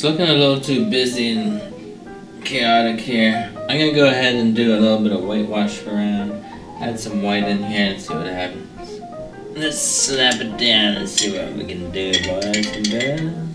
It's looking a little too busy and chaotic here. I'm gonna go ahead and do a little bit of whitewash around. Add some white in here and see what happens. Let's slap it down and see what we can do, boys and girls.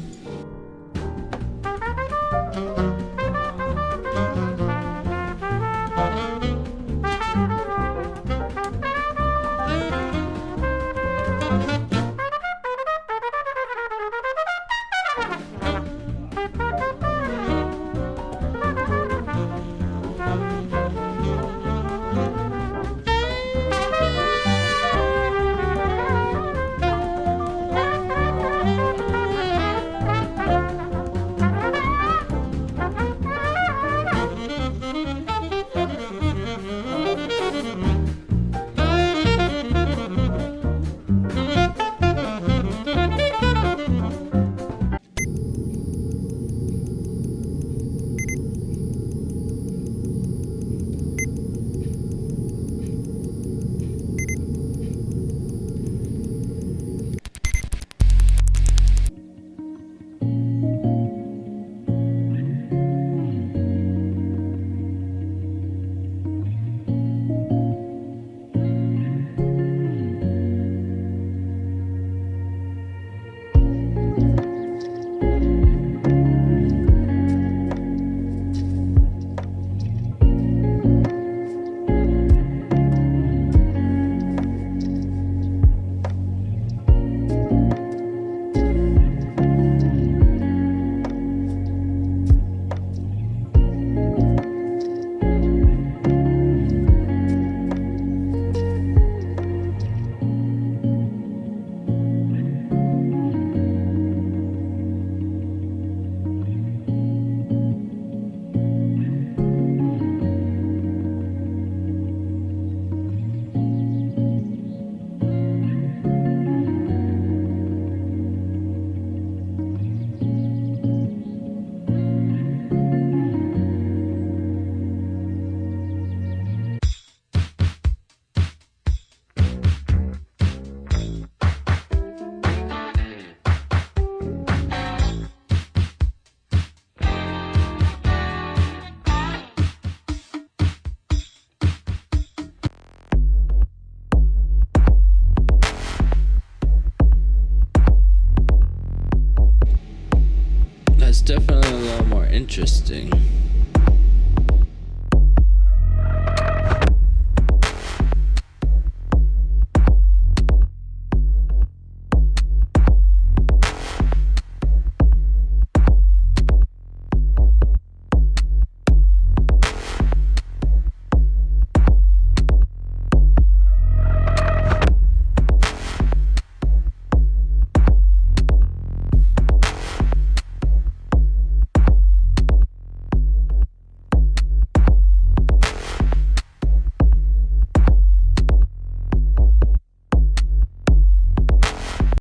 That's definitely a little more interesting.